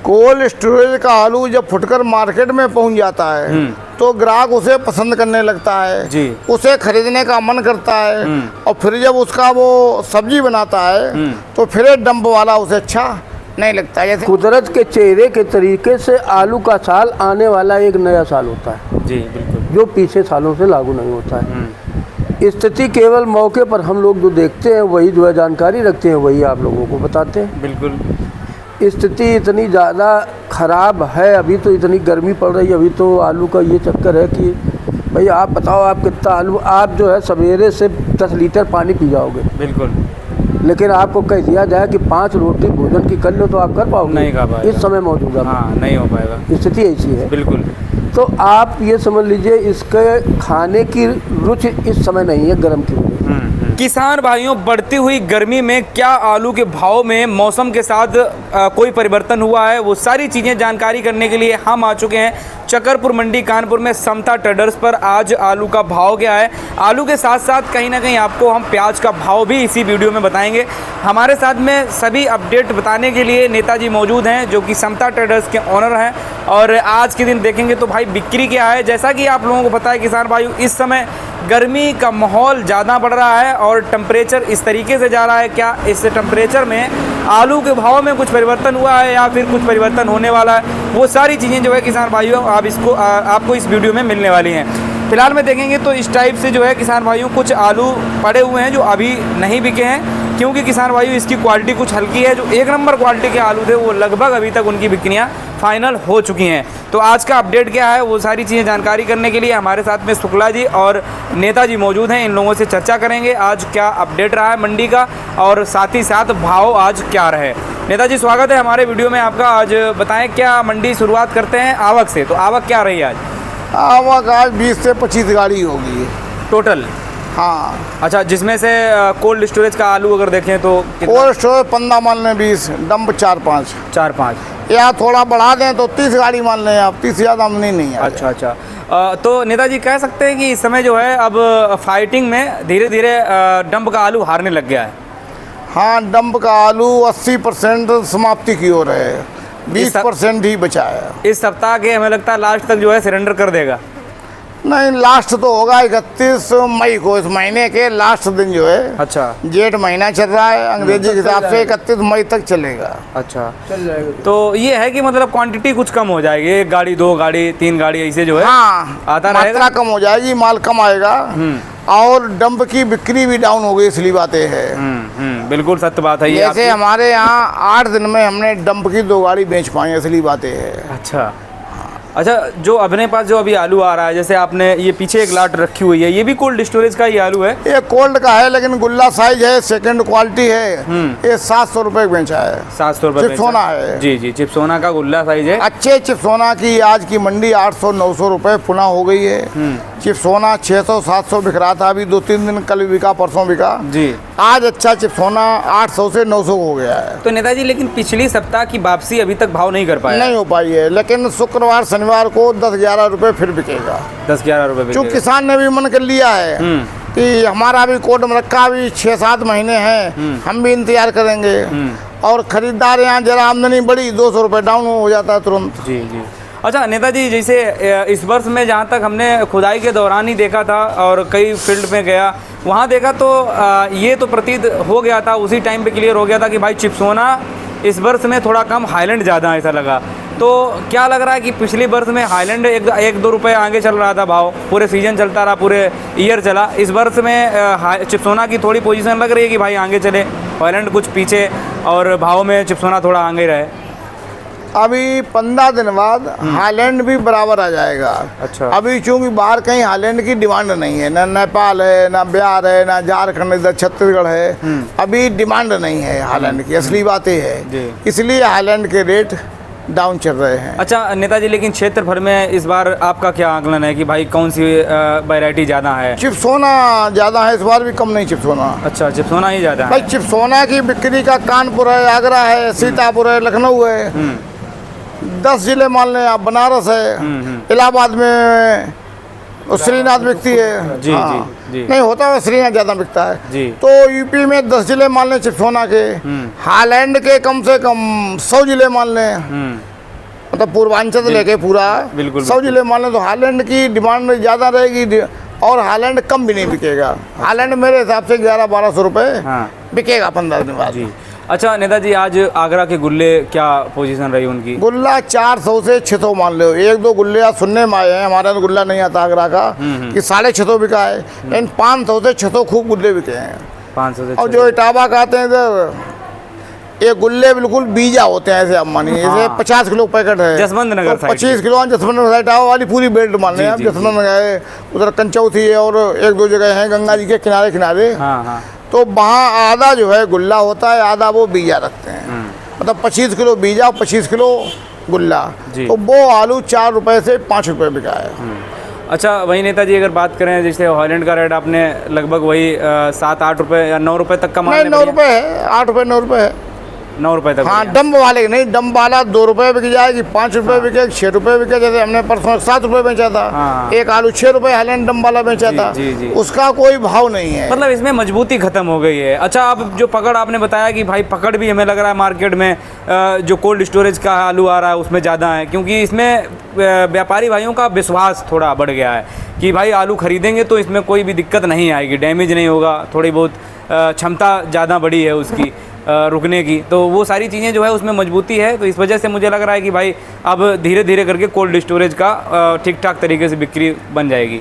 Cold storage का आलू जब फुटकर मार्केट में पहुंच जाता है तो ग्राहक उसे पसंद करने लगता है जी। उसे खरीदने का मन करता है और फिर जब उसका वो सब्जी बनाता है तो फिर डंप वाला उसे अच्छा नहीं लगता। जैसे कुदरत के चेहरे के तरीके से आलू का साल आने वाला एक नया साल होता है जी बिल्कुल, जो पीछे सालों से लागू नहीं होता है। स्थिति केवल मौके पर हम लोग जो देखते हैं वही जो है जानकारी रखते हैं वही आप लोगों को बताते हैं। बिल्कुल स्थिति इतनी ज़्यादा ख़राब है, अभी तो इतनी गर्मी पड़ रही है, अभी तो आलू का ये चक्कर है कि भाई आप बताओ आप कितना आलू, आप जो है सवेरे से 10 लीटर पानी पी जाओगे बिल्कुल, लेकिन आपको कह दिया जाए कि 5 रोटी भोजन की कर लो तो आप कर पाओगे? नहीं कर पाएगा इस समय मौजूदा में। हाँ, नहीं हो पाएगा, स्थिति ऐसी है। बिल्कुल। तो आप ये समझ लीजिए इसके खाने की रुचि इस समय नहीं है गर्म की वजह। किसान भाइयों, बढ़ती हुई गर्मी में क्या आलू के भाव में मौसम के साथ कोई परिवर्तन हुआ है, वो सारी चीज़ें जानकारी करने के लिए हम आ चुके हैं चकरपुर मंडी कानपुर में समता ट्रेडर्स पर। आज आलू का भाव क्या है, आलू के साथ साथ कहीं ना कहीं आपको हम प्याज का भाव भी इसी वीडियो में बताएंगे। हमारे साथ में सभी अपडेट बताने के लिए नेताजी मौजूद हैं जो कि समता ट्रेडर्स के ऑनर हैं, और आज के दिन देखेंगे तो भाई बिक्री क्या है। जैसा कि आप लोगों को पता है किसान भाइयों, इस समय गर्मी का माहौल ज़्यादा बढ़ रहा है और टेम्परेचर इस तरीके से जा रहा है, क्या इस टेम्परेचर में आलू के भाव में कुछ परिवर्तन हुआ है या फिर कुछ परिवर्तन होने वाला है, वो सारी चीज़ें जो है किसान भाइयों आपको इस वीडियो में मिलने वाली हैं। फिलहाल में देखेंगे तो इस टाइप से जो है किसान भाइयों कुछ आलू पड़े हुए हैं जो अभी नहीं बिके हैं, क्योंकि किसान भाइयों इसकी क्वालिटी कुछ हल्की है। जो 1 नंबर क्वालिटी के आलू थे वो लगभग अभी तक उनकी बिक्रियाँ फाइनल हो चुकी हैं। तो आज का अपडेट क्या है वो सारी चीज़ें जानकारी करने के लिए हमारे साथ में शुक्ला जी और नेताजी मौजूद हैं। इन लोगों से चर्चा करेंगे आज क्या अपडेट रहा है मंडी का और साथ ही साथ भाव आज क्या रहे। नेताजी स्वागत है हमारे वीडियो में आपका। आज बताएं क्या मंडी शुरुआत करते हैं आवक से, तो आवक क्या रही आज? आवक आज 20 से 25 गाड़ी होगी टोटल। हाँ। अच्छा, जिसमें से कोल्ड स्टोरेज का आलू अगर देखें तो कोल्ड स्टोरेज 15 मान लें, 20 डंप 4-5 या थोड़ा बढ़ा दें तो 30 गाड़ी मान लें आप, 30 ज़्यादा आमदनी नहीं है। अच्छा। तो नेताजी कह सकते हैं कि इस समय जो है अब फाइटिंग में धीरे धीरे डंप का आलू हारने लग गया है। हाँ, डंप का आलू 80% समाप्ति की ओर है, 20% ही बचा है। इस सप्ताह के हमें लगता है लास्ट तक जो है सरेंडर कर देगा। नहीं, लास्ट तो होगा 31 मई को, इस महीने के लास्ट दिन जो है। अच्छा, जेठ महीना चल रहा है अंग्रेजी के हिसाब से 31 मई तक चलेगा। अच्छा चल जाएगा। तो ये है कि मतलब क्वांटिटी कुछ कम हो जाएगी, 1 गाड़ी 2 गाड़ी 3 गाड़ी ऐसे जो है हाँ, आता रहेगा, मात्रा कम हो जाएगी, माल कम आएगा और डंप की बिक्री भी डाउन हो गई, इसलिए बातें है। बिल्कुल सत्य बात है ये। जैसे हमारे यहाँ 8 दिन में हमने डंप की 2 गाड़ी बेच पाई, इसलिए बातें है। अच्छा, जो अपने पास जो अभी आलू आ रहा है, जैसे आपने ये पीछे एक लाट रखी हुई है, ये भी कोल्ड स्टोरेज का ही आलू है? ये कोल्ड का है लेकिन गुल्ला साइज है, सेकंड क्वालिटी है। ये 700 रुपए बेचा है। 700 रुपए चिप्सोना है। जी, चिप्सोना का गुल्ला साइज है। अच्छे चिप्सोना की आज की मंडी 800-900 रुपए पुनः हो गई है। चिप्सोना 600-700 बिक रहा था, अभी 2-3 दिन कल बिका, परसों बिका जी। आज अच्छा चिप्सोना 800 से 900 हो गया है। तो नेताजी लेकिन पिछली सप्ताह की वापसी अभी तक भाव नहीं कर पाया? नहीं हो पाई है, लेकिन शुक्रवार शनिवार को 10-11 रुपए फिर बिकेगा। 10-11 रुपए जो किसान ने भी मन कर लिया है कि हमारा भी कोट में रखा, भी 6-7 महीने हैं, हम भी इंतजार करेंगे और खरीदार यहाँ जरा आमदनी बढ़ी 200 रुपए डाउन हो जाता है तुरंत। जी। अच्छा नेताजी, जैसे इस वर्ष में जहाँ तक हमने खुदाई के दौरान ही देखा था और कई फील्ड में गया, वहाँ देखा तो ये तो प्रतीत हो गया था, उसी टाइम पे क्लियर हो गया था कि भाई चिप्सोना इस वर्ष में थोड़ा कम, हाईलैंड ज़्यादा ऐसा लगा। तो क्या लग रहा है कि पिछले वर्ष में हाईलैंड 1-2 रुपये आगे चल रहा था भाव, पूरे सीजन चलता रहा, पूरे ईयर चला। इस वर्ष में चिप्सोना की थोड़ी पोजीशन लग रही है कि भाई आगे चले, हाईलैंड कुछ पीछे और भाव में चिप्सोना थोड़ा आगे रहे। अभी 15 दिन बाद हाईलैंड भी बराबर आ जाएगा। अच्छा। अभी चूंकि बाहर कहीं हाईलैंड की डिमांड नहीं है, ना नेपाल है, ना बिहार है, ना झारखंड, इधर छत्तीसगढ़ है, अभी डिमांड नहीं है हाईलैंड की, असली बातें है, इसलिए हाईलैंड के रेट डाउन चल रहे हैं। अच्छा नेताजी, लेकिन क्षेत्र भर में इस बार आपका क्या आकलन है कि भाई कौन सी वैरायटी ज़्यादा है? चिप्सोना ज़्यादा है, इस बार भी कम नहीं चिप्सोना। अच्छा, चिप्सोना ही ज़्यादा है। भाई चिप्सोना की बिक्री का कानपुर है, आगरा है, सीतापुर है, लखनऊ है, 10 जिले मान लें आप, बनारस है, इलाहाबाद में श्रीनाथ बिकती है। जी, हाँ। जी। नहीं होता है, श्रीनाथ ज़्यादा बिकता है जी। तो यूपी में 10 जिले मान लें चिप्सोना के, हाईलैंड के कम से कम 100 जिले मान लें, मतलब पूर्वांचल से लेके पूरा बिल्कुल, सब जिले मान लो तो हालैंड की डिमांड ज़्यादा रहेगी और हालैंड कम भी नहीं बिकेगा। हालैंड मेरे हिसाब से 1100-1200 रुपये हाँ। बिकेगा 15 दिन बाद। जी। अच्छा नेताजी, आज आगरा के गुल्ले क्या पोजीशन रही उनकी? गुल्ला 400 से 600 मान लो। 1-2 गुल्ले आज सुनने में आए हैं, हमारा तो गुल्ला नहीं आता आगरा का कि 650 बिका है, लेकिन 500 से 600 खूब गुल्ले बिके हैं। 500 से और जो इटावा का आते हैं इधर, ये गुल्ले बिल्कुल बीजा होते हैं, ऐसे आप मानिए जैसे 50 किलो पैकेट है जसवंत नगर तो 25 किलो जसवंत नगर इटावा वाली पूरी बेल्ट मान लें आप। जसवंत नगर है, उधर कंचौथी है और 1-2 जगह हैं गंगा जी के किनारे किनारे। हाँ। तो वहाँ आधा जो है गुल्ला होता है, आधा वो बीजा रखते हैं। मतलब 25 किलो बीजा और 25 किलो गुल्ला। तो वो आलू 4 रुपये से 5 रुपये बिका है। अच्छा वही नेताजी, अगर बात करें जैसे हॉलैंड का रेट आपने लगभग वही 7-8 रुपये या 9 रुपये तक का मान? 9 रुपये है, 8 रुपये 9 रुपये है। 9 रुपये तक? हाँ, डंब वाले की नहीं, डंब वाला 2 रुपये बिक जाएगी, 5 रुपये बिके, 6 रुपये बिके। जैसे हमने परसों 7 रुपये बेचा था। हाँ। एक आलू 6 रुपये हालैंड डंब वाला बेचा था। जी। उसका कोई भाव नहीं है। मतलब इसमें मजबूती खत्म हो गई है। अच्छा, अब जो पकड़ आपने बताया कि भाई पकड़ भी हमें लग रहा है मार्केट में जो कोल्ड स्टोरेज का आलू आ रहा है उसमें ज़्यादा है, क्योंकि इसमें व्यापारी भाइयों का विश्वास थोड़ा बढ़ गया है कि भाई आलू खरीदेंगे तो इसमें कोई भी दिक्कत नहीं आएगी, डैमेज नहीं होगा, थोड़ी बहुत क्षमता ज़्यादा बड़ी है उसकी रुकने की, तो वो सारी चीज़ें जो है उसमें मजबूती है। तो इस वजह से मुझे लग रहा है कि भाई अब धीरे धीरे करके कोल्ड स्टोरेज का ठीक ठाक तरीके से बिक्री बन जाएगी।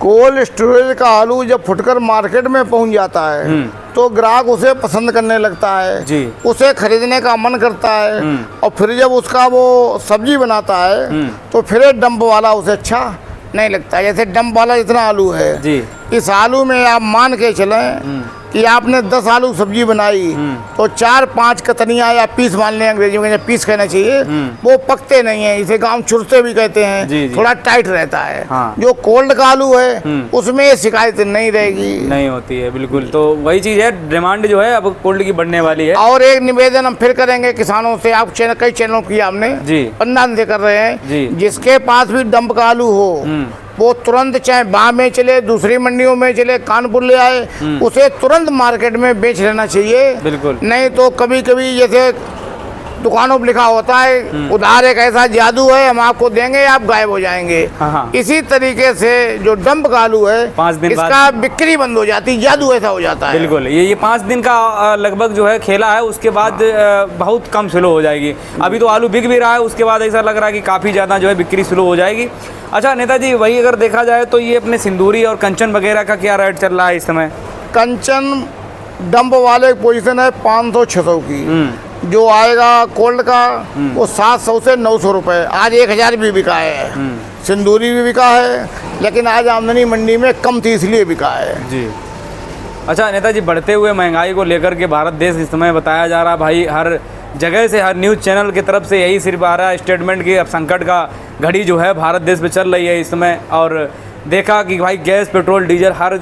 कोल्ड स्टोरेज का आलू जब फुटकर मार्केट में पहुंच जाता है तो ग्राहक उसे पसंद करने लगता है जी। उसे खरीदने का मन करता है। और फिर जब उसका वो सब्जी बनाता है तो फिर डंप वाला उसे अच्छा नहीं लगता। जैसे डंप वाला जितना आलू है जी, इस आलू में आप मान के चलें कि आपने 10 आलू सब्जी बनाई तो 4-5 कतनियाँ या पीस मान लें, अंग्रेजी में पीस कहना चाहिए, वो पकते नहीं है। इसे गांव चुरते भी कहते हैं। जी। थोड़ा टाइट रहता है। हाँ। जो कोल्ड का आलू है उसमें ये शिकायत नहीं रहेगी, नहीं होती है बिल्कुल। तो वही चीज़ है, डिमांड जो है अब कोल्ड की बढ़ने वाली है। और एक निवेदन हम फिर करेंगे किसानों से, आप चैनल कई चैनलों किया हमने जी, 15 दिन से कर रहे हैं जी। जिसके पास भी डंप का आलू हो वो तुरंत चाहे बाह में चले, दूसरी मंडियों में चले, कानपुर ले आए, उसे तुरंत मार्केट में बेच लेना चाहिए। बिल्कुल। नहीं तो कभी कभी जैसे दुकानों पर लिखा होता है उधार एक ऐसा जादू है, हम आपको देंगे आप गायब हो जाएंगे। हाँ। इसी तरीके से जो डंप का आलू है 5 दिन बाद इसका बिक्री बंद हो जाती, जादू ऐसा हो जाता है। बिल्कुल, ये 5 दिन का लगभग जो है खेला है, उसके बाद बहुत कम स्लो हो जाएगी। अभी तो आलू बिक भी रहा है, उसके बाद ऐसा लग रहा है कि काफ़ी ज़्यादा जो है बिक्री स्लो हो जाएगी। अच्छा नेताजी, वही अगर देखा जाए तो ये अपने सिंदूरी और कंचन वगैरह का क्या रेट चल रहा है इस समय? कंचन डंप वाले पोजीशन है 500-600 की। जो आएगा कोल्ड का वो 700 से 900 रुपये। आज 1000 भी बिका है। सिंदूरी भी बिका है, लेकिन आज आमदनी मंडी में कम थी इसलिए बिका है। जी। अच्छा नेताजी, बढ़ते हुए महंगाई को लेकर के भारत देश इस समय बताया जा रहा भाई, हर जगह से, हर न्यूज़ चैनल की तरफ से यही सिर्फ आ रहा है स्टेटमेंट की अब संकट का घड़ी जो है भारत देश में चल रही है इस समय। और देखा कि भाई गैस, पेट्रोल, डीजल, हर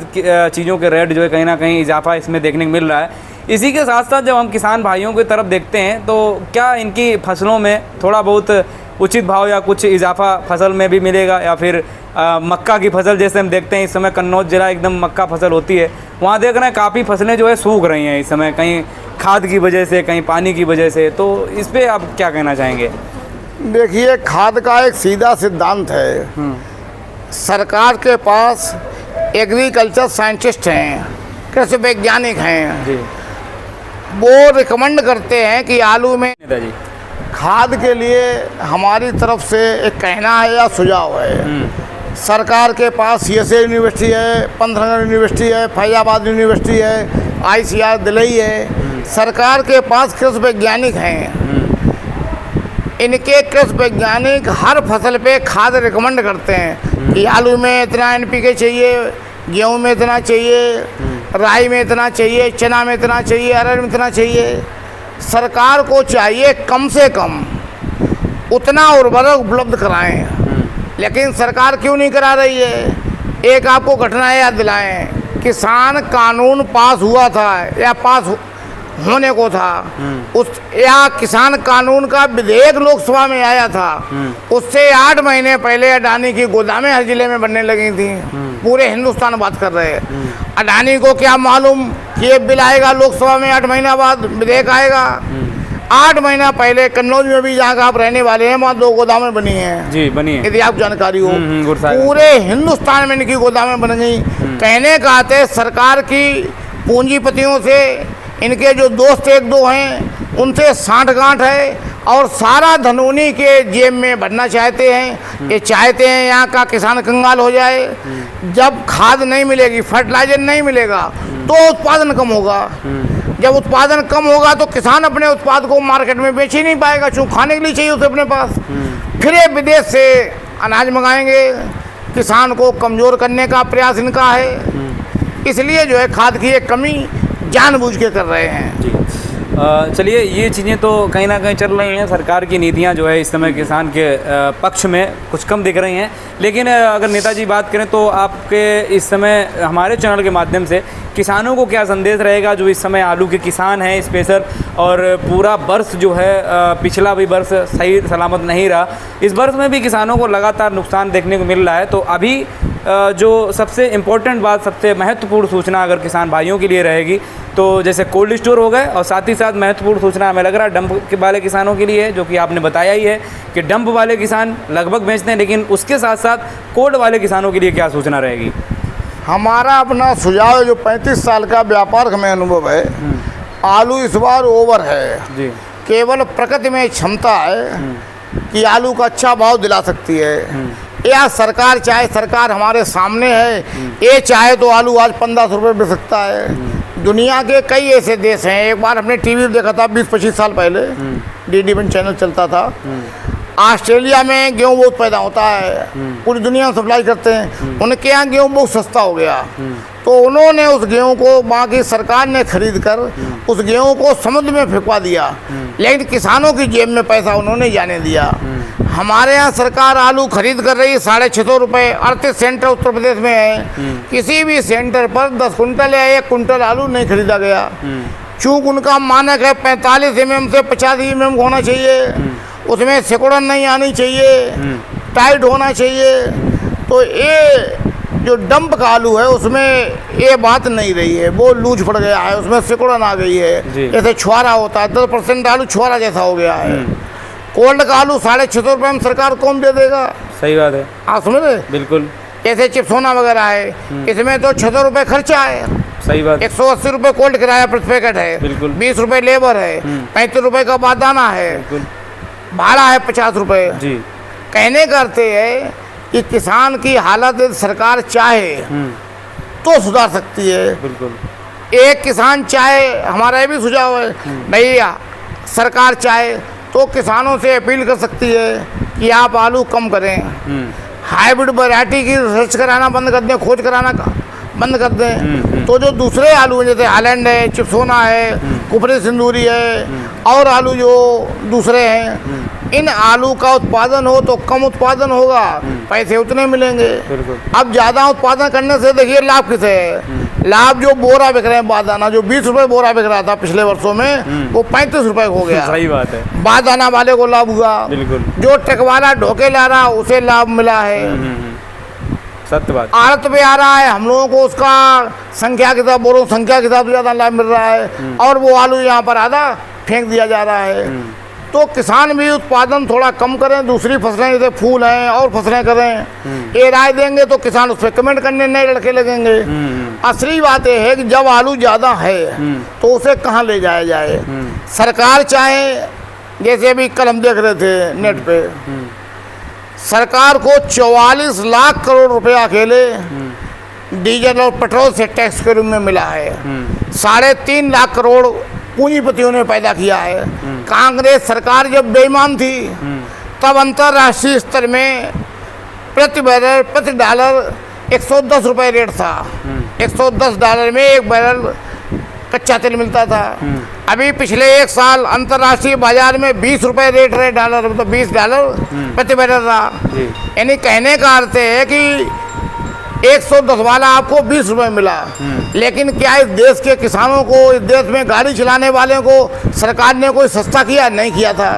चीज़ों के रेट जो है कहीं ना कहीं इजाफा इसमें देखने को मिल रहा है। इसी के साथ साथ जब हम किसान भाइयों की तरफ देखते हैं तो क्या इनकी फसलों में थोड़ा बहुत उचित भाव या कुछ इजाफा फसल में भी मिलेगा, या फिर मक्का की फसल जैसे हम देखते हैं इस समय कन्नौज जिला एकदम मक्का फसल होती है, वहाँ देख रहे हैं काफ़ी फसलें जो है सूख रही हैं इस समय, कहीं खाद की वजह से, कहीं पानी की वजह से। तो इस पर आप क्या कहना चाहेंगे? देखिए, खाद का एक सीधा सिद्धांत है। सरकार के पास एग्रीकल्चर साइंटिस्ट हैं, कृषि वैज्ञानिक हैं जी, वो रिकमेंड करते हैं कि आलू में नेताजी खाद के लिए हमारी तरफ से एक कहना है या सुझाव है। सरकार के पास CSA यूनिवर्सिटी है, पंतनगर यूनिवर्सिटी है, फैजाबाद यूनिवर्सिटी है, ICR दिल्ली है। सरकार के पास कृषि वैज्ञानिक हैं। इनके कृषि वैज्ञानिक हर फसल पे खाद रिकमेंड करते हैं कि आलू में इतना NPK चाहिए, गेहूं में इतना चाहिए, राई में इतना चाहिए, चना में इतना चाहिए, अरहर में इतना चाहिए। सरकार को चाहिए कम से कम उतना उर्वरक उपलब्ध कराएं, लेकिन सरकार क्यों नहीं करा रही है? एक आपको घटना याद दिलाएं, किसान कानून पास हुआ था या पास होने को था, उस या किसान कानून का विधेयक लोकसभा में आया था, उससे 8 महीने पहले अडानी की गोदामें हर जिले में बनने लगी थी। पूरे हिंदुस्तान बात कर रहे हैं। अडानी को क्या मालूम कि ये बिल आएगा लोकसभा में 8 महीना बाद विधेयक आएगा? 8 महीना पहले कन्नौज में भी जहाँ का आप रहने वाले हैं वहाँ 2 गोदामें बनी हैं जी बनी है। यदि आपको जानकारी हो। गुरसाहिब। पूरे हिंदुस्तान में इनकी गोदामें बन गई। कहने का अर्थ है सरकार की पूंजीपतियों से इनके जो दोस्त 1-2 हैं उनसे सांठगांठ है और सारा धन उन्हीं के जेब में भरना चाहते हैं। ये चाहते हैं यहाँ का किसान कंगाल हो जाए। जब खाद नहीं मिलेगी, फर्टिलाइजर नहीं मिलेगा तो उत्पादन कम होगा। जब उत्पादन कम होगा तो किसान अपने उत्पाद को मार्केट में बेच ही नहीं पाएगा, चूँकि खाने के लिए चाहिए उसे अपने पास। फिर ये विदेश से अनाज मंगाएंगे, किसान को कमज़ोर करने का प्रयास इनका है। इसलिए जो है खाद की एक कमी जानबूझ के कर रहे हैं। जी चलिए, ये चीज़ें तो कहीं ना कहीं चल रही हैं। सरकार की नीतियां जो है इस समय किसान के पक्ष में कुछ कम दिख रही हैं। लेकिन अगर नेताजी बात करें तो आपके इस समय हमारे चैनल के माध्यम से किसानों को क्या संदेश रहेगा जो इस समय आलू के किसान हैं स्पेशल, और पूरा वर्ष जो है पिछला भी वर्ष सही सलामत नहीं रहा, इस वर्ष में भी किसानों को लगातार नुकसान देखने को मिल रहा है। तो अभी जो सबसे इम्पोर्टेंट बात, सबसे महत्वपूर्ण सूचना अगर किसान भाइयों के लिए रहेगी तो जैसे कोल्ड स्टोर हो गए, और साथ ही साथ महत्वपूर्ण सूचना हमें लग रहा है डंप के वाले किसानों के लिए है, जो कि आपने बताया ही है कि डंप वाले किसान लगभग बेचते हैं, लेकिन उसके साथ साथ कोल्ड वाले किसानों के लिए क्या सूचना रहेगी? हमारा अपना सुझाव है, जो 35 साल का व्यापार हमें अनुभव है, आलू इस बार ओवर है जी। केवल प्रकृति में क्षमता है कि आलू का अच्छा भाव दिला सकती है। या सरकार चाहे, सरकार हमारे सामने है, ये चाहे तो आलू आज 1500 रुपये बिक सकता है। दुनिया के कई ऐसे देश हैं, एक बार हमने टीवी में देखा था 20-25 साल पहले, DD1 चैनल चलता था। ऑस्ट्रेलिया में गेहूँ बहुत पैदा होता है, पूरी दुनिया में सप्लाई करते हैं, उनके यहाँ गेहूँ बहुत सस्ता हो गया, तो उन्होंने उस गेहूँ को वहाँ की सरकार ने खरीद कर उस गेहूँ को समुद्र में फेंकवा दिया, लेकिन किसानों की जेब में पैसा उन्होंने जाने दिया। हमारे यहाँ सरकार आलू खरीद कर रही है 650 रुपये। 38 सेंटर उत्तर प्रदेश में है, किसी भी सेंटर पर 10 कुंटल या 1 कुंटल आलू नहीं खरीदा गया। चूँकि उनका मानक है 45 mm से 50 mm होना चाहिए, उसमें सिकुड़न नहीं आनी चाहिए, टाइट होना चाहिए। तो ये जो डंप का आलू है उसमें ये बात नहीं रही है, वो लूज पड़ गया है, उसमें सिकुड़न आ गई है, जैसे छुआरा होता है 10% आलू छुआरा जैसा हो गया है। कोल्ड का आलू 650 रुपये में सरकार कौन दे देगा? सही बात है, आप समझ रहे? बिल्कुल। जैसे चिप्सोना वगैरह है, इसमें तो 600 रुपये खर्चा है। सही बात। 180 रुपये कोल्ड किराया प्रति पैकेट है, बिल्कुल। 20 रुपये लेबर है, 35 रुपये का बारदाना है, भाड़ा है 50 रुपये जी। कहने का अर्थ है कि किसान की हालत सरकार चाहे तो सुधार सकती है। बिल्कुल। एक किसान चाहे, हमारा ये भी सुझाव है भैया, सरकार चाहे तो किसानों से अपील कर सकती है कि आप आलू कम करें, हाइब्रिड वैरायटी की रिसर्च कराना बंद कर दें, खोज कराना बंद कर दें। तो जो दूसरे आलू हैं जैसे हालैंड है, चिप्सोना है, कुफरी सिंदूरी है, और आलू जो दूसरे हैं, इन आलू का उत्पादन हो तो कम उत्पादन होगा, पैसे उतने मिलेंगे। अब ज़्यादा उत्पादन करने से देखिए लाभ किसे है? लाभ जो बोरा बिक रहे हैं बारदाना, जो 20 रुपये बोरा बिक रहा था पिछले वर्षों में, वो 35 रुपये हो गया। सही बात है। बारदाना वाले को लाभ हुआ, बिल्कुल। जो ट्रक वाला ढोके ला रहा उसे लाभ मिला है। सत्य बात। आड़त पे आ रहा है, हम लोगों को उसका संख्या के हिसाब बोल रहा हूँ, संख्या के हिसाब से ज़्यादा लाभ मिल रहा है, और वो आलू यहाँ पर आधा फेंक दिया जा रहा है। तो किसान भी उत्पादन थोड़ा कम करें, दूसरी फसलें जैसे फूल हैं और फसलें करें, ये राय देंगे तो किसान उस पर कमेंट करने नए लड़के लगेंगे। असली बात यह है कि जब आलू ज़्यादा है तो उसे कहाँ ले जाया जाए? सरकार चाहे, जैसे अभी कल हम देख रहे थे नेट पे, सरकार को 44 लाख करोड़ रुपया अकेले डीजल और पेट्रोल से टैक्स के रूप में मिला है। 3.5 लाख करोड़ पूंजीपतियों ने पैदा किया है। कांग्रेस सरकार जब बेईमान थी तब अंतर्राष्ट्रीय स्तर में प्रति बैरल, प्रति डॉलर 110 रुपये रेट था। $110 में 1 बैरल कच्चा तेल मिलता था। अभी पिछले 1 साल अंतर्राष्ट्रीय बाजार में 20 रुपये रेट रहे डॉलर, मतलब $20 प्रति बैरल रहा। यानी कहने का अर्थ है कि 110 वाला आपको 20 रुपये मिला। लेकिन क्या इस देश के किसानों को, इस देश में गाड़ी चलाने वाले को सरकार ने कोई सस्ता किया? नहीं किया था।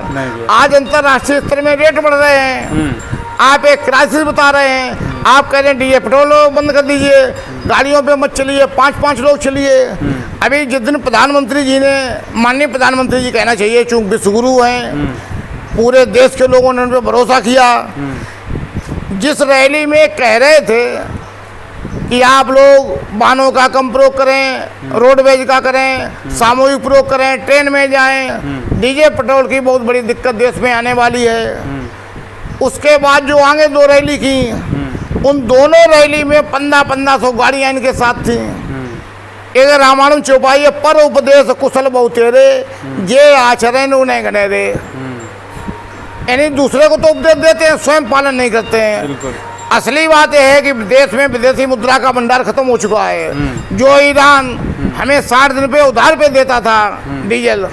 आज अंतर्राष्ट्रीय स्तर में रेट बढ़ रहे हैं, आप एक क्राइसिस बता रहे हैं। आप कह रहे हैं डीजल पेट्रोल बंद कर दीजिए, गाड़ियों पे मत चलिए, 5-5 लोग चलिए। अभी जिस दिन प्रधानमंत्री जी ने, माननीय प्रधानमंत्री जी कहना चाहिए, चूंकि विश्वगुरु हैं, पूरे देश के लोगों ने उन पर भरोसा किया। जिस रैली में कह रहे थे कि आप लोग वाहनों का कम प्रयोग करें, रोडवेज का करें, सामूहिक प्रयोग करें, ट्रेन में जाएं, डीजल पेट्रोल की बहुत बड़ी दिक्कत देश में आने वाली है। उसके बाद जो आगे 2 रैली की, उन दोनों रैली में 1500 गाड़ियां इनके साथ थी। एक रामायण चौपाई पर उपदेश कुशल बहुतेरे, जे आचरण उन्हें गनेरे। यानी दूसरे को तो उपदेश देते हैं, स्वयं पालन नहीं करते हैं। असली बात यह है कि देश में विदेशी मुद्रा का भंडार खत्म हो चुका है। जो ईरान हमें 60 दिन पे उधार पे देता था डीजल,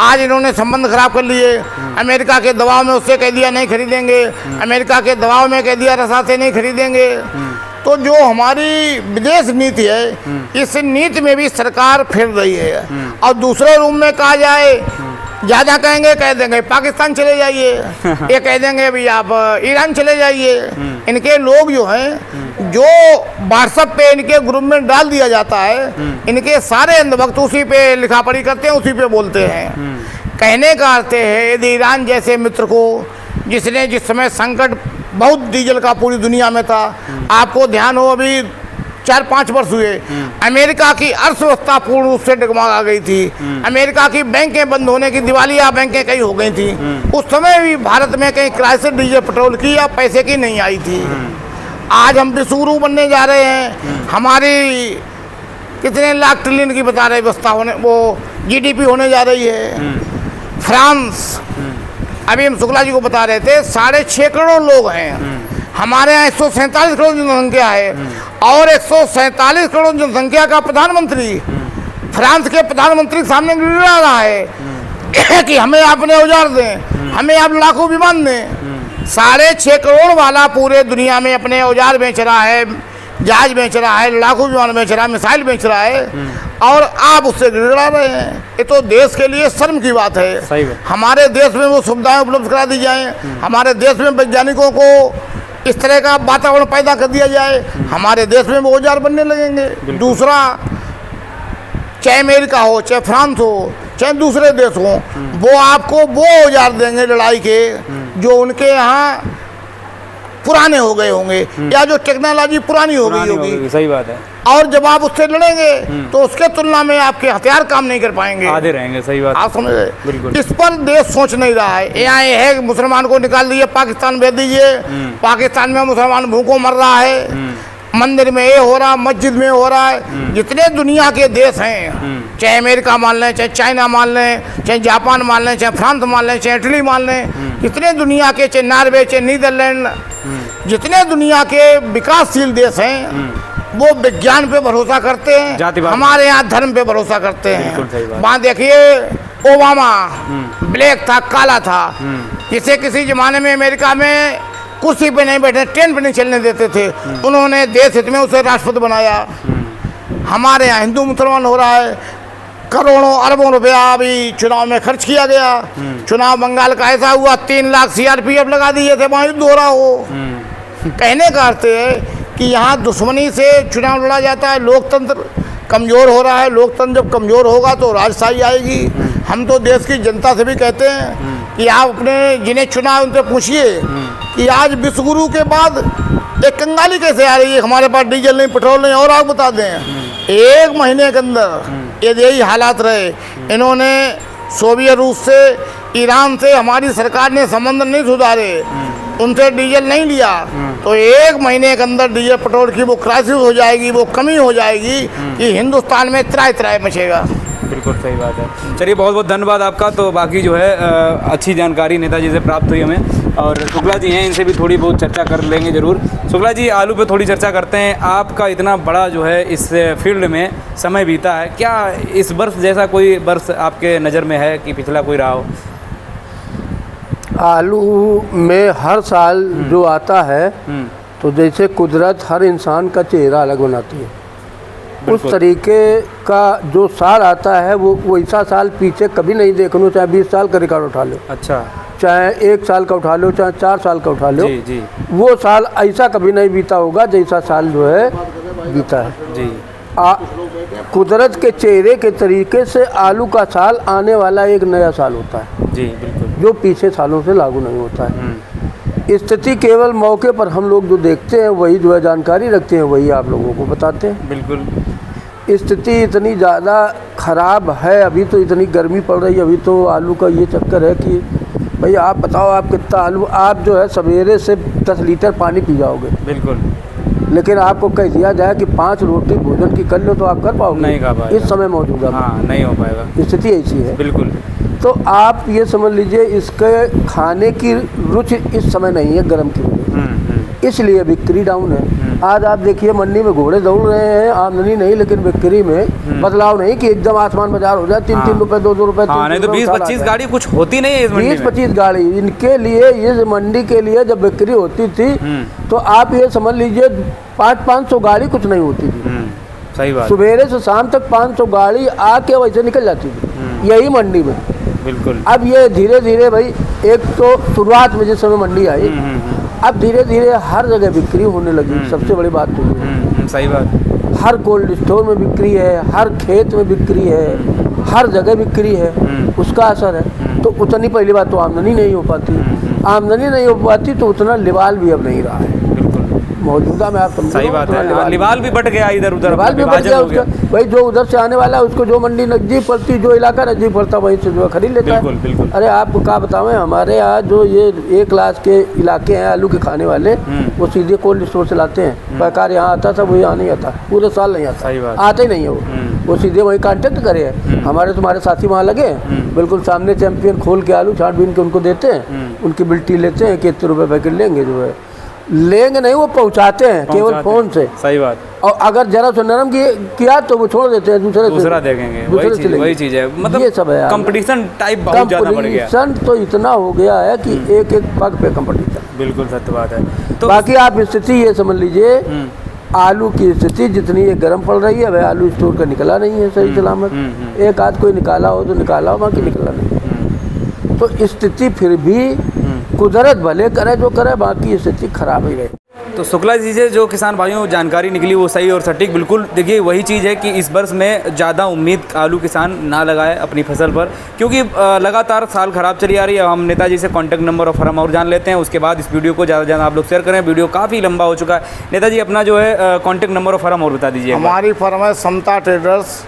आज इन्होंने संबंध खराब कर लिए। अमेरिका के दबाव में उससे कह दिया नहीं खरीदेंगे, अमेरिका के दबाव में कह दिया रसा से नहीं खरीदेंगे। तो जो हमारी विदेश नीति है, इस नीति में भी सरकार फिर रही है। और दूसरे रूम में कहा जाए, ज़्यादा कहेंगे कह देंगे पाकिस्तान चले जाइए, ये कह देंगे अभी आप ईरान चले जाइए। इनके लोग जो हैं, जो व्हाट्सएप पे इनके ग्रुप में डाल दिया जाता है, इनके सारे अंधभक्त उसी पे लिखा पढ़ी करते हैं, उसी पे बोलते हैं। कहने का अर्थ है, यदि ईरान जैसे मित्र को, जिसने जिस समय संकट बहुत डीजल का पूरी दुनिया में था, आपको ध्यान हो अभी 4-5 वर्ष हुए, अमेरिका की अर्थव्यवस्था पूर्ण रूप से डगमगा गई थी। अमेरिका की बैंकें बंद होने की, दिवालिया बैंकें कई हो गई थी। उस समय भी भारत में कहीं क्राइसिस डीजल पेट्रोल की या पैसे की नहीं आई थी। आज हम विश्वगुरु बनने जा रहे हैं। हमारी कितने लाख ट्रिलियन की बता रहे व्यवस्था होने, वो जीडीपी होने जा रही है। फ्रांस, अभी हम शुक्ला जी को बता रहे थे, 6.5 करोड़ लोग हैं। हमारे यहाँ 147 करोड़ जनसंख्या है, और 147 करोड़ जनसंख्या का प्रधानमंत्री फ्रांस के प्रधानमंत्री के सामने गिड़ा रहा है कि हमें आपने औजार दें, हमें आप लाखों विमान दें। 6.5 करोड़ वाला पूरे दुनिया में अपने औजार बेच रहा है, जहाज बेच रहा है, लाखों विमान बेच रहा है, मिसाइल बेच रहा है, और आप उससे गिड़ा रहे हैं। ये तो देश के लिए शर्म की बात है। सही है। हमारे देश में वो सुविधाएं उपलब्ध करा दी जाएं, हमारे देश में वैज्ञानिकों को इस तरह का वातावरण पैदा कर दिया जाए, हमारे देश में वो औजार बनने लगेंगे। दूसरा, चाहे अमेरिका हो, चाहे फ्रांस हो, चाहे दूसरे देश हो, वो आपको वो औजार देंगे लड़ाई के जो उनके यहाँ पुराने हो गए होंगे, या जो टेक्नोलॉजी पुरानी हो गई होगी। सही बात है। और जब आप उससे लड़ेंगे तो उसके तुलना में आपके हथियार काम नहीं कर पाएंगे, आधे रहेंगे। सही बात, आप समझ रहे। बिल्कुल। इस पर देश सोच नहीं रहा है। यहाँ ये है कि मुसलमान को निकाल दीजिए, पाकिस्तान भेज दीजिए, पाकिस्तान में मुसलमान भूखों मर रहा है, मंदिर में ये हो रहा, मस्जिद में हो रहा है। जितने दुनिया के देश हैं, चाहे अमेरिका मान लें, चाहे चाइना मान लें, चाहे जापान मान लें, चाहे फ्रांस मान लें, चाहे इटली मान लें, जितने दुनिया के, चाहे नॉर्वे, चाहे नीदरलैंड, जितने दुनिया के विकासशील देश हैं, वो विज्ञान पे भरोसा करते हैं। हमारे यहाँ धर्म पे भरोसा करते हैं। वहाँ देखिए, ओबामा ब्लैक था, काला था, जिसे किसी जमाने में अमेरिका में कुर्सी पे नहीं बैठे, ट्रेन पे नहीं चलने देते थे, उन्होंने देश हित में उसे राष्ट्रपति बनाया। हमारे यहाँ हिंदू मुसलमान हो रहा है, करोड़ों अरबों रुपया अभी चुनाव में खर्च किया गया। चुनाव बंगाल का ऐसा हुआ, 3 लाख सीआरपीएफ लगा दिए थे, वहाँ युद्ध हो रहा हो। कहने का अर्थ है कि यहाँ दुश्मनी से चुनाव लड़ा जाता है, लोकतंत्र कमज़ोर हो रहा है। लोकतंत्र जब कमज़ोर होगा तो राजशाही आएगी। हम तो देश की जनता से भी कहते हैं कि आप अपने जिन्हें चुना उनसे पूछिए कि आज विश्वगुरु के बाद एक कंगाली कैसे आ रही है, हमारे पास डीजल नहीं, पेट्रोल नहीं, और आप बता दें 1 महीने के अंदर यही हालात रहे। इन्होंने सोवियत रूस से, ईरान से हमारी सरकार ने संबंध नहीं सुधारे, उनसे डीजल नहीं लिया, तो 1 महीने के अंदर डीजल पेट्रोल की वो क्राइसिस हो जाएगी, वो कमी हो जाएगी कि हिंदुस्तान में त्राय मचेगा। बिल्कुल सही बात है। चलिए, बहुत बहुत धन्यवाद आपका। तो बाकी जो है अच्छी जानकारी नेताजी से प्राप्त हुई हमें, और शुक्ला जी हैं, इनसे भी थोड़ी बहुत चर्चा कर लेंगे ज़रूर। शुक्ला जी, आलू पे थोड़ी चर्चा करते हैं। आपका इतना बड़ा जो है इस फील्ड में समय बीता है, क्या इस वर्ष जैसा कोई वर्ष आपके नज़र में है कि पिछला कोई रहा हो? आलू में हर साल जो आता है, तो जैसे कुदरत हर इंसान का चेहरा अलग बनाती है, उस तरीके का जो साल आता है वो वैसा साल पीछे कभी नहीं देखने, चाहे 20 साल का रिकॉर्ड उठा लो। अच्छा। चाहे 1 साल का उठा लो, चाहे 4 साल का उठा लो, जी जी वो साल ऐसा कभी नहीं बीता होगा जैसा साल जो है बीता है। जी कुदरत के चेहरे के तरीके से आलू का साल आने वाला एक नया साल होता है, जी बिल्कुल। जो पीछे सालों से लागू नहीं होता है। स्थिति केवल मौके पर हम लोग जो देखते हैं वही जो है जानकारी रखते हैं, वही आप लोगों को बताते हैं। बिल्कुल स्थिति इतनी ज़्यादा ख़राब है, अभी तो इतनी गर्मी पड़ रही है, अभी तो आलू का ये चक्कर है कि भाई आप बताओ आप कितना आलू, आप जो है सवेरे से 10 लीटर पानी पी जाओगे, बिल्कुल। लेकिन आपको कह दिया जाए कि 5 रोटी भोजन की कर लो तो आप कर पाओगे? नहीं कर पाएगा इस समय मौजूदा में। हाँ, नहीं हो पाएगा। स्थिति ऐसी है। बिल्कुल। तो आप ये समझ लीजिए इसके खाने की रुचि इस समय नहीं है गर्म की वजह, इसलिए बिक्री डाउन है। आज आप देखिए मंडी में घोड़े दौड़ रहे हैं, आमदनी नहीं, लेकिन बिक्री में बदलाव नहीं कि एकदम आसमान बाजार हो जाए, 3-3 रुपए 2-2 रुपए। हाँ, नहीं तो 20-25 गाड़ी कुछ होती नहीं है इस मंडी में। 20-25 गाड़ी इनके लिए, इस मंडी के लिए जब बिक्री होती थी तो आप ये समझ लीजिए 500 गाड़ी कुछ नहीं होती थी। सही बात। सुबेरे से शाम तक 500 गाड़ी आके वैसे निकल जाती थी यही मंडी में। बिल्कुल। अब ये धीरे धीरे भाई, एक तो शुरुआत में जिस समय मंडी आई, अब धीरे धीरे हर जगह बिक्री होने लगी। सबसे बड़ी बात तो ये है। सही बात। हर कोल्ड स्टोर में बिक्री है, हर खेत में बिक्री है, हर जगह बिक्री है, उसका असर है। तो उतनी पहली बात तो आमदनी नहीं हो पाती, आमदनी नहीं हो पाती तो उतना लिवाल भी अब नहीं रहा है मौजूदा में। आप सही बात है, लिवाल भी बढ़ गया इधर उधर, लिवाल भी बढ़ गया उसका। भाई जो उधर से आने वाला है उसको जो मंडी नजदीक पड़ती, जो इलाका नजदीक पड़ता वहीं से जो है खरीद लेता है। बिल्कुल बिल्कुल। अरे आपको क्या बतावें, हमारे यहाँ जो ये 1 लाख के इलाके हैं आलू के खाने वाले, वो सीधे कोल्ड स्टोर से लाते हैं। पैकार यहाँ आता था, वो यहाँ नहीं आता, पूरे साल नहीं आता, आते ही नहीं है वो सीधे वही कांटेक्ट करे है। हमारे तुम्हारे साथी वहाँ लगे हैं, बिल्कुल सामने चैंपियन खोल के आलू छाट बीन के उनको देते हैं, उनकी बिल्टी लेते हैं कि इतने रुपये पैकेट लेंगे, जो है लेंगे नहीं, वो पहुंचाते हैं केवल फोन से। सही बात। और अगर जरा सा नरम किया तो वो छोड़ देते हैं, दूसरा देखेंगे। वही चीज है, मतलब ये सब है। कंपटीशन टाइप बहुत ज्यादा बढ़ गया। कंपटीशन तो इतना हो गया है कि एक पग पे कंपटीशन। बिल्कुल सत्य बात है। तो बाकी आप स्थिति ये समझ लीजिए, आलू की स्थिति जितनी ये गर्म पड़ रही है, वह आलू स्टोर का निकला नहीं है सही सलामत। एक आध कोई निकाला हो तो निकाला हो, बाकी निकला नहीं। तो स्थिति फिर भी कुदरत भले करे जो करे, बाकी स्थिति खराब ही रहे। तो शुक्ला जी से जो किसान भाइयों जानकारी निकली वो सही और सटीक बिल्कुल। देखिए वही चीज़ है कि इस वर्ष में ज़्यादा उम्मीद आलू किसान ना लगाए अपनी फसल पर, क्योंकि लगातार साल ख़राब चली आ रही है। हम नेताजी से कॉन्टैक्ट नंबर और फर्म और जान लेते हैं, उसके बाद इस वीडियो को ज़्यादा ज़्यादा आप लोग शेयर करें। वीडियो काफ़ी लंबा हो चुका है। नेताजी अपना जो है कॉन्टैक्ट नंबर और फर्म और बता दीजिए। हमारी फर्म है समता ट्रेडर्स,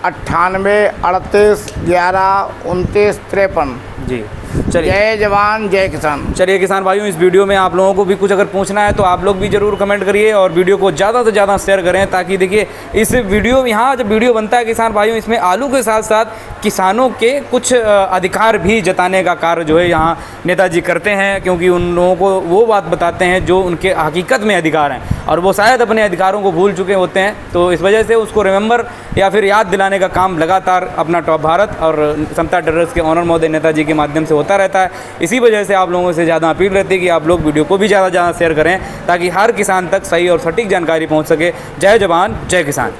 98 38 11 29 53। जी चलिए, जय जवान जय किसान। चलिए किसान भाइयों, इस वीडियो में आप लोगों को भी कुछ अगर पूछना है तो आप लोग भी ज़रूर कमेंट करिए और वीडियो को ज़्यादा से ज़्यादा शेयर करें, ताकि देखिए इस वीडियो यहाँ जब वीडियो बनता है किसान भाइयों, इसमें आलू के साथ साथ किसानों के कुछ अधिकार भी जताने का कार्य जो है यहाँ नेताजी करते हैं, क्योंकि उन लोगों को वो बात बताते हैं जो उनके हकीकत में अधिकार हैं और वो शायद अपने अधिकारों को भूल चुके होते हैं। तो इस वजह से उसको रिमेंबर या फिर याद दिलाने का काम लगातार अपना टॉप भारत और समता ट्रेडर्स के ऑनर महोदय नेताजी के माध्यम से होता रहता है। इसी वजह से आप लोगों से ज़्यादा अपील रहती है कि आप लोग वीडियो को भी ज़्यादा ज़्यादा शेयर करें, ताकि हर किसान तक सही और सटीक जानकारी पहुंच सके। जय जवान जय किसान।